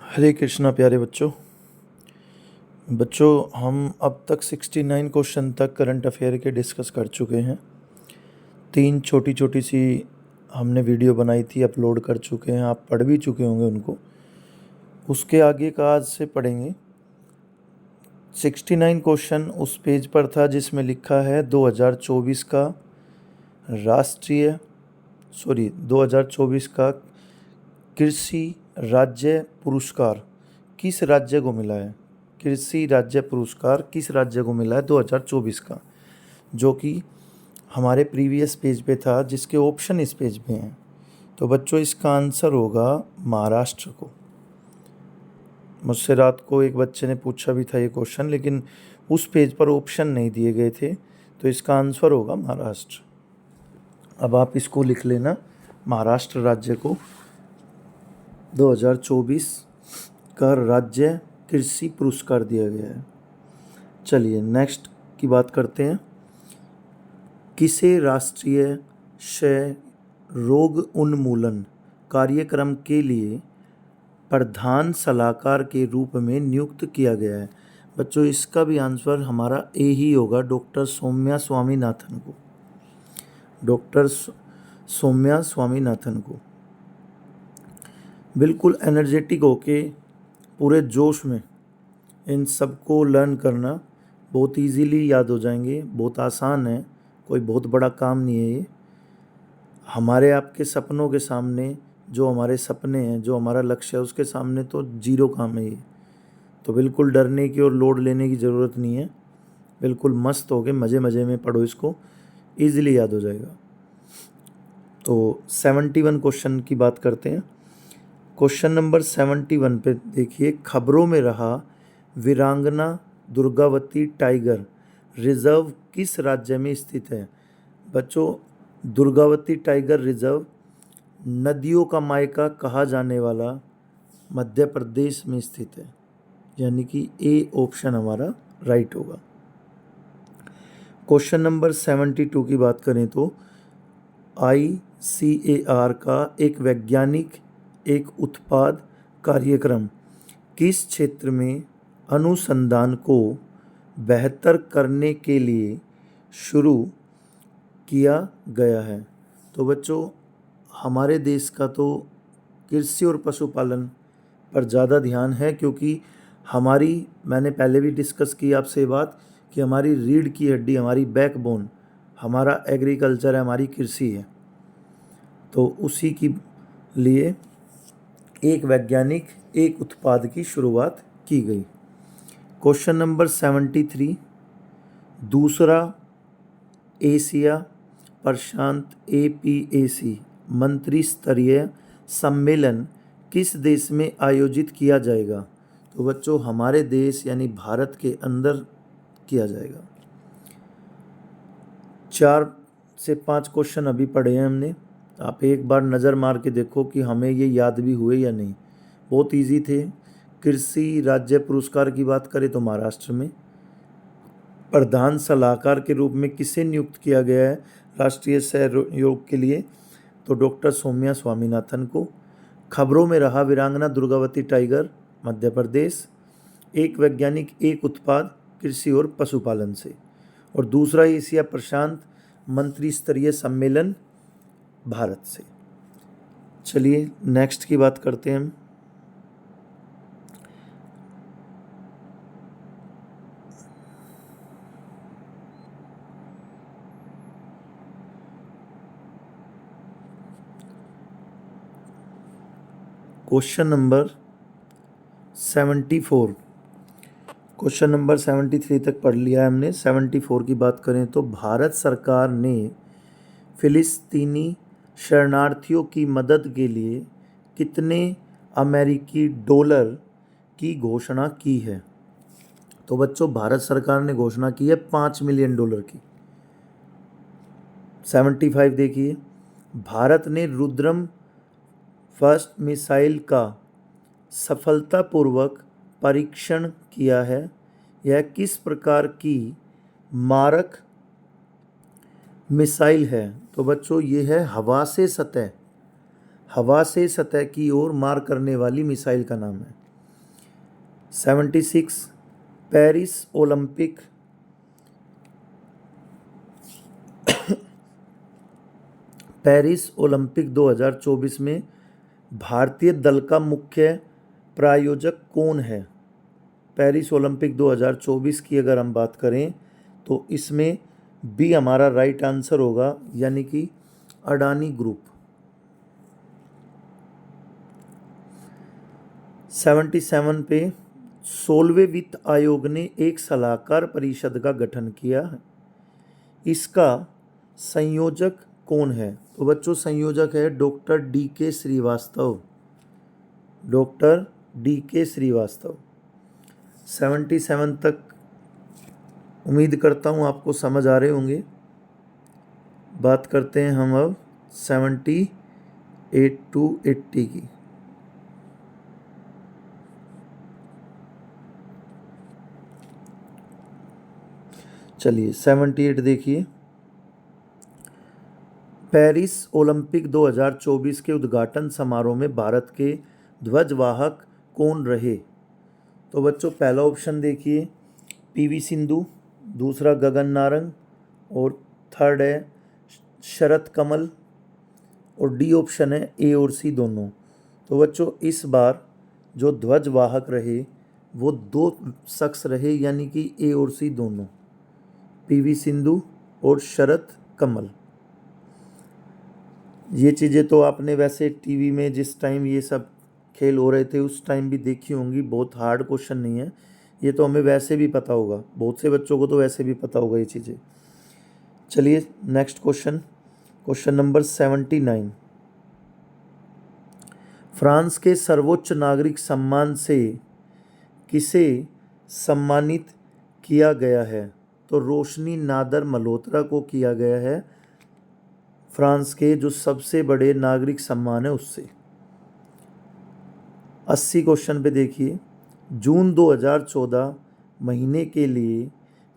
हरे कृष्णा प्यारे बच्चों। हम अब तक 69 क्वेश्चन तक करंट अफेयर के डिस्कस कर चुके हैं। 3 छोटी छोटी सी हमने वीडियो बनाई थी, अपलोड कर चुके हैं, आप पढ़ भी चुके होंगे उनको। उसके आगे का आज से पढ़ेंगे। 69 क्वेश्चन उस पेज पर था जिसमें लिखा है 2024 का 2024 का कृषि राज्य पुरस्कार किस राज्य को मिला है। कृषि राज्य पुरस्कार किस राज्य को मिला है 2024 का, जो कि हमारे प्रीवियस पेज पे था, जिसके ऑप्शन इस पेज पे हैं। तो बच्चों इसका आंसर होगा महाराष्ट्र को। मुझसे रात को एक बच्चे ने पूछा भी था ये क्वेश्चन, लेकिन उस पेज पर ऑप्शन नहीं दिए गए थे, तो इसका आंसर होगा महाराष्ट्र। अब आप इसको लिख लेना, महाराष्ट्र राज्य को 2024 का राज्य कृषि पुरस्कार दिया गया है। चलिए नेक्स्ट की बात करते हैं। किसे राष्ट्रीय क्षय रोग उन्मूलन कार्यक्रम के लिए प्रधान सलाहकार के रूप में नियुक्त किया गया है। बच्चों इसका भी आंसर हमारा ए ही होगा, डॉक्टर सौम्या स्वामीनाथन को। डॉक्टर सौम्या स्वामीनाथन को। बिल्कुल एनर्जेटिक होके पूरे जोश में इन सबको लर्न करना, बहुत इजीली याद हो जाएंगे, बहुत आसान है, कोई बहुत बड़ा काम नहीं है ये। हमारे आपके सपनों के सामने, जो हमारे सपने हैं, जो हमारा लक्ष्य है, उसके सामने तो जीरो काम है ये। तो बिल्कुल डरने की और लोड लेने की ज़रूरत नहीं है। बिल्कुल मस्त हो के मज़े मज़े में पढ़ो, इसको ईजिली याद हो जाएगा। तो 71 क्वेश्चन की बात करते हैं। क्वेश्चन नंबर 71 पे देखिए, खबरों में रहा वीरांगना दुर्गावती टाइगर रिजर्व किस राज्य में स्थित है। बच्चों दुर्गावती टाइगर रिजर्व नदियों का मायका कहा जाने वाला मध्य प्रदेश में स्थित है, यानी कि ए ऑप्शन हमारा राइट होगा। क्वेश्चन नंबर 72 की बात करें तो ICAR का एक वैज्ञानिक एक उत्पाद कार्यक्रम किस क्षेत्र में अनुसंधान को बेहतर करने के लिए शुरू किया गया है। तो बच्चों हमारे देश का तो कृषि और पशुपालन पर ज़्यादा ध्यान है, क्योंकि मैंने पहले भी डिस्कस की आपसे बात कि हमारी रीढ़ की हड्डी, हमारी बैकबोन, हमारा एग्रीकल्चर है, हमारी कृषि है। तो उसी की लिए एक वैज्ञानिक एक उत्पाद की शुरुआत की गई। क्वेश्चन नंबर 73, दूसरा एशिया प्रशांत APAC मंत्री स्तरीय सम्मेलन किस देश में आयोजित किया जाएगा। तो बच्चों हमारे देश यानी भारत के अंदर किया जाएगा। 4 से 5 क्वेश्चन अभी पढ़े हैं हमने, आप एक बार नज़र मार के देखो कि हमें ये याद भी हुए या नहीं। बहुत इजी थे। कृषि राज्य पुरस्कार की बात करें तो महाराष्ट्र में। प्रधान सलाहकार के रूप में किसे नियुक्त किया गया है राष्ट्रीय सहयोग के लिए, तो डॉक्टर सौम्या स्वामीनाथन को। खबरों में रहा वीरांगना दुर्गावती टाइगर मध्य प्रदेश, एक वैज्ञानिक एक उत्पाद कृषि और पशुपालन से, और दूसरा एशिया प्रशांत मंत्री स्तरीय सम्मेलन भारत से। चलिए नेक्स्ट की बात करते हैं हम। क्वेश्चन नंबर 74, क्वेश्चन नंबर 73 तक पढ़ लिया है हमने। 74 की बात करें तो भारत सरकार ने फिलिस्तीनी शरणार्थियों की मदद के लिए कितने अमेरिकी डॉलर की घोषणा की है। तो बच्चों भारत सरकार ने घोषणा की है $5 मिलियन की। 75 देखिए, भारत ने रुद्रम फर्स्ट मिसाइल का सफलतापूर्वक परीक्षण किया है। यह किस प्रकार की मारक मिसाइल है। तो बच्चों ये है हवा से सतह की ओर मार करने वाली मिसाइल का नाम है। 76 पेरिस ओलंपिक पेरिस ओलंपिक 2024 में भारतीय दल का मुख्य प्रायोजक कौन है? पेरिस ओलंपिक 2024 की अगर हम बात करें तो इसमें बी हमारा राइट आंसर होगा, यानी कि अडानी ग्रुप। 77 पे 16वें वित्त आयोग ने एक सलाहकार परिषद का गठन किया है, इसका संयोजक कौन है? तो बच्चों संयोजक है डॉक्टर डी के श्रीवास्तव। डॉक्टर डी के श्रीवास्तव। 77 तक उम्मीद करता हूँ आपको समझ आ रहे होंगे। बात करते हैं हम अब 78 to 80 की। चलिए 78 देखिए। पेरिस ओलंपिक 2024 के उद्घाटन समारोह में भारत के ध्वजवाहक कौन रहे? तो बच्चों पहला ऑप्शन देखिए पीवी सिंधु, दूसरा गगन नारंग और थर्ड है शरत कमल और डी ऑप्शन है ए और सी दोनों। तो बच्चों इस बार जो ध्वजवाहक रहे वो दो शख्स रहे, यानी कि ए और सी दोनों, पीवी सिंधु और शरत कमल। ये चीज़ें तो आपने वैसे टीवी में जिस टाइम ये सब खेल हो रहे थे उस टाइम भी देखी होंगी। बहुत हार्ड क्वेश्चन नहीं है, ये तो हमें वैसे भी पता होगा, बहुत से बच्चों को तो वैसे भी पता होगा ये चीज़ें। चलिए next question, question number 79। France के सर्वोच्च नागरिक सम्मान से किसे सम्मानित किया गया है? तो रोशनी नादर मल्होत्रा को किया गया है, फ्रांस के जो सबसे बड़े नागरिक सम्मान है उससे। 80 क्वेश्चन पे देखिए, जून 2014 महीने के लिए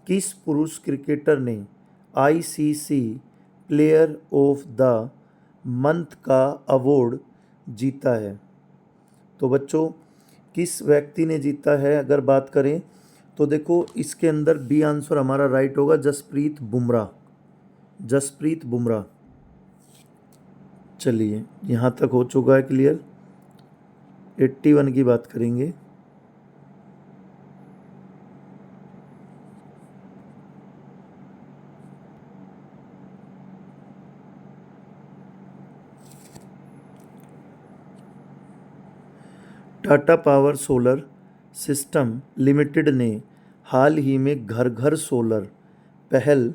किस पुरुष क्रिकेटर ने ICC player of the month का अवार्ड जीता है? तो बच्चों किस व्यक्ति ने जीता है अगर बात करें तो देखो इसके अंदर बी आंसर हमारा राइट होगा, जसप्रीत बुमराह। जसप्रीत बुमराह। चलिए यहाँ तक हो चुका है क्लियर। 81 की बात करेंगे। Tata power solar system limited ने हाल ही में घर घर सोलर पहल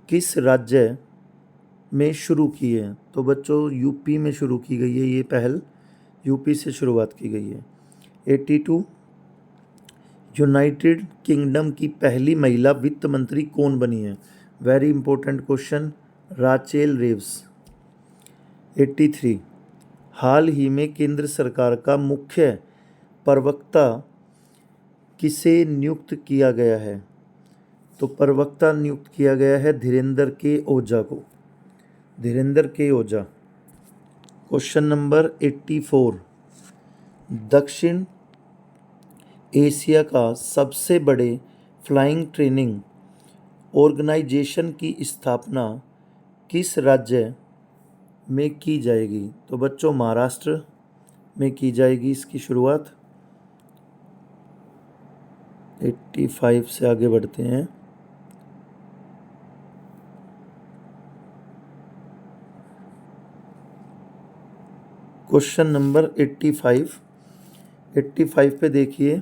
किस राज्य में शुरू की है? तो बच्चों यूपी में शुरू की गई है, ये पहल यूपी से शुरुआत की गई है। 82 यूनाइटेड किंगडम की पहली महिला वित्त मंत्री कौन बनी है? Very important question, Rachel Reeves. 83 हाल ही में केंद्र सरकार का मुख्य प्रवक्ता किसे नियुक्त किया गया है? तो प्रवक्ता नियुक्त किया गया है धीरेंद्र के ओझा को। धीरेंद्र के ओझा। क्वेश्चन नंबर 84 दक्षिण एशिया का सबसे बड़े फ्लाइंग ट्रेनिंग ऑर्गेनाइजेशन की स्थापना किस राज्य में की जाएगी? तो बच्चों महाराष्ट्र में की जाएगी इसकी शुरुआत। 85 से आगे बढ़ते हैं। क्वेश्चन नंबर 85 पे देखिए,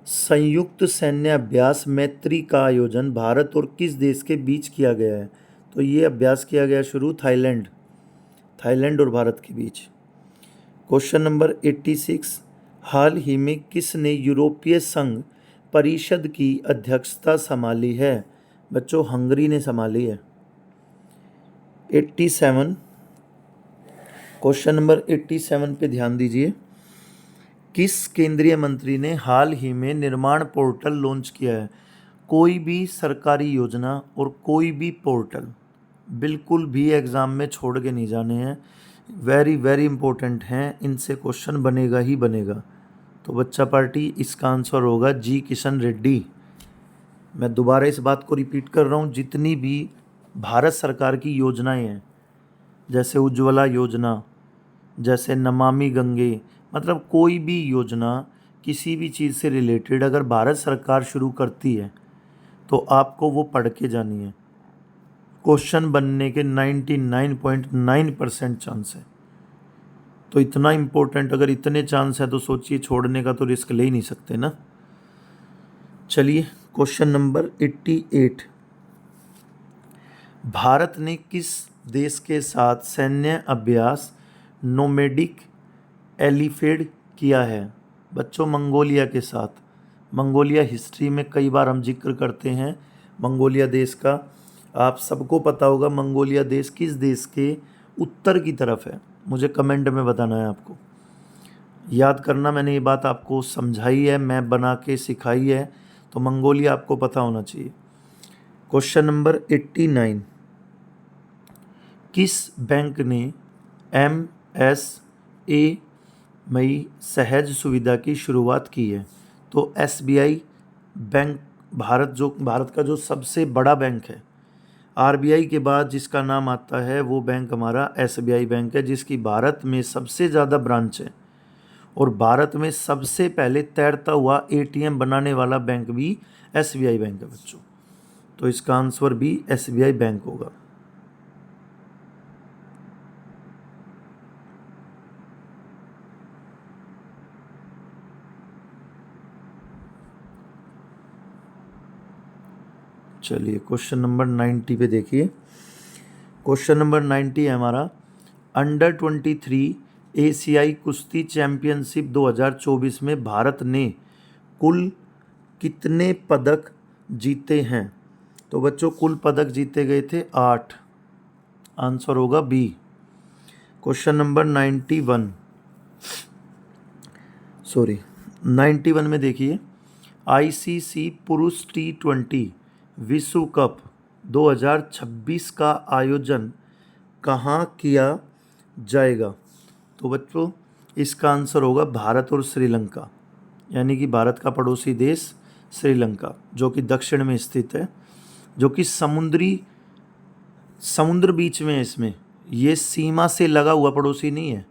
संयुक्त सैन्य अभ्यास मैत्री का आयोजन भारत और किस देश के बीच किया गया है? तो ये अभ्यास किया गया शुरू थाईलैंड और भारत के बीच। क्वेश्चन नंबर 86 हाल ही में किसने यूरोपीय संघ परिषद की अध्यक्षता संभाली है? बच्चों हंगरी ने संभाली है। 87 क्वेश्चन नंबर 87 पे ध्यान दीजिए, किस केंद्रीय मंत्री ने हाल ही में निर्माण पोर्टल लॉन्च किया है? कोई भी सरकारी योजना और कोई भी पोर्टल बिल्कुल भी एग्ज़ाम में छोड़ के नहीं जाने हैं, वेरी वेरी इंपॉर्टेंट हैं, इनसे क्वेश्चन बनेगा ही बनेगा। तो बच्चा पार्टी इसका आंसर होगा जी किशन रेड्डी। मैं दोबारा इस बात को रिपीट कर रहा हूँ, जितनी भी भारत सरकार की योजनाएं हैं, जैसे उज्ज्वला योजना, जैसे नमामि गंगे, मतलब कोई भी योजना किसी भी चीज़ से रिलेटेड अगर भारत सरकार शुरू करती है तो आपको वो पढ़ के जानी है। क्वेश्चन बनने के 99.9% चांस है। तो इतना इम्पोर्टेंट, अगर इतने चांस है तो सोचिए, छोड़ने का तो रिस्क ले ही नहीं सकते ना। चलिए क्वेश्चन नंबर 88, भारत ने किस देश के साथ सैन्य अभ्यास नोमैडिक एलिफेड किया है? बच्चों मंगोलिया के साथ। मंगोलिया हिस्ट्री में कई बार हम जिक्र करते हैं मंगोलिया देश का। आप सबको पता होगा मंगोलिया देश किस देश के उत्तर की तरफ है, मुझे कमेंट में बताना है आपको। याद करना, मैंने ये बात आपको समझाई है, मैं बना के सिखाई है, तो मंगोलिया आपको पता होना चाहिए। क्वेश्चन नंबर 89, किस बैंक ने MSA मई सहज सुविधा की शुरुआत की है? तो SBI बैंक, भारत का जो सबसे बड़ा बैंक है, RBI के बाद जिसका नाम आता है वो बैंक हमारा SBI बैंक है, जिसकी भारत में सबसे ज़्यादा ब्रांच है, और भारत में सबसे पहले तैरता हुआ ATM बनाने वाला बैंक भी SBI बैंक है बच्चों। तो इसका आंसर भी SBI बैंक होगा। चलिए क्वेश्चन नंबर 90 पे देखिए। क्वेश्चन नंबर 90 है हमारा, अंडर 23 एशियाई कुश्ती चैंपियनशिप 2024 में भारत ने कुल कितने पदक जीते हैं? तो बच्चों कुल पदक जीते गए थे 8। आंसर होगा बी। क्वेश्चन नंबर 91 में देखिए, ICC पुरुष T20 विश्व कप 2026 का आयोजन कहाँ किया जाएगा? तो बच्चों इसका आंसर होगा भारत और श्रीलंका, यानी कि भारत का पड़ोसी देश श्रीलंका, जो कि दक्षिण में स्थित है, जो कि समुद्र बीच में है। इसमें ये सीमा से लगा हुआ पड़ोसी नहीं है,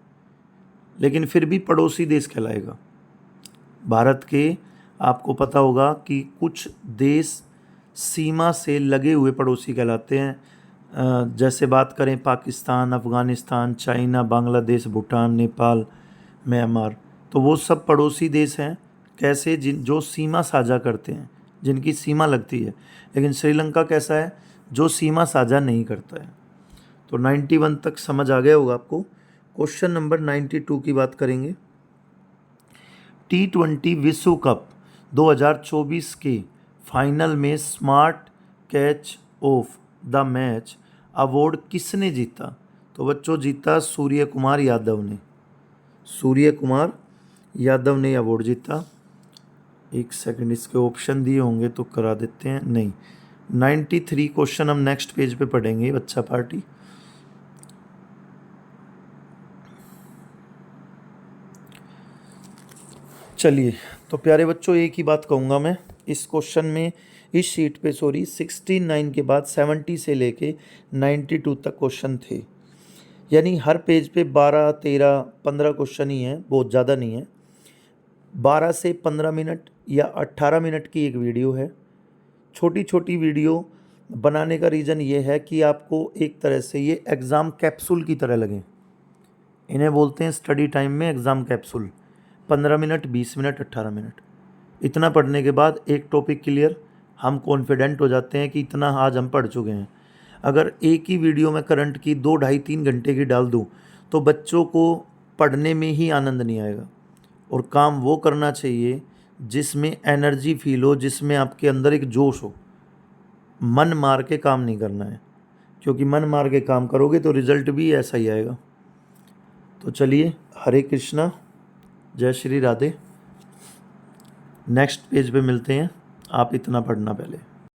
लेकिन फिर भी पड़ोसी देश कहलाएगा। भारत के आपको पता होगा कि कुछ देश सीमा से लगे हुए पड़ोसी कहलाते हैं। जैसे बात करें पाकिस्तान, अफ़गानिस्तान, चाइना, बांग्लादेश, भूटान, नेपाल, म्यांमार, तो वो सब पड़ोसी देश हैं। कैसे? जो सीमा साझा करते हैं, जिनकी सीमा लगती है। लेकिन श्रीलंका कैसा है? जो सीमा साझा नहीं करता है। तो 91 तक समझ आ गया होगा आपको। क्वेश्चन नंबर 92 की बात करेंगे। T20 विश्व कप 2024 के फाइनल में smart catch of the match award किसने जीता? तो बच्चों जीता सूर्य कुमार यादव ने। सूर्य कुमार यादव ने अवार्ड जीता। एक सेकंड, इसके ऑप्शन दिए होंगे तो करा देते हैं। नहीं, 93 क्वेश्चन हम नेक्स्ट पेज पे पढ़ेंगे बच्चा पार्टी। चलिए तो प्यारे बच्चों, एक ही बात कहूँगा मैं इस क्वेश्चन में, इस शीट पे 69 के बाद 70 से लेके 92 तक क्वेश्चन थे। यानी हर पेज पे 12, 13, 15 क्वेश्चन ही हैं, बहुत ज़्यादा नहीं है। 12 से 15 मिनट या 18 मिनट की एक वीडियो है। छोटी छोटी वीडियो बनाने का रीज़न ये है कि आपको एक तरह से ये एग्ज़ाम कैप्सूल की तरह लगे। इन्हें बोलते हैं स्टडी टाइम में exam capsule. 15 minute, 20 minute, 18 minute, इतना पढ़ने के बाद एक टॉपिक क्लियर, हम कॉन्फिडेंट हो जाते हैं कि इतना आज हम पढ़ चुके हैं। अगर एक ही वीडियो में करंट की 2, ढाई, 3 घंटे की डाल दूं तो बच्चों को पढ़ने में ही आनंद नहीं आएगा। और काम वो करना चाहिए जिसमें एनर्जी फील हो, जिसमें आपके अंदर एक जोश हो। मन मार के काम नहीं करना है, क्योंकि मन मार के काम करोगे तो रिजल्ट भी ऐसा ही आएगा। तो चलिए, हरे कृष्णा, जय श्री राधे। नेक्स्ट पेज पे मिलते हैं। आप इतना पढ़ना पहले।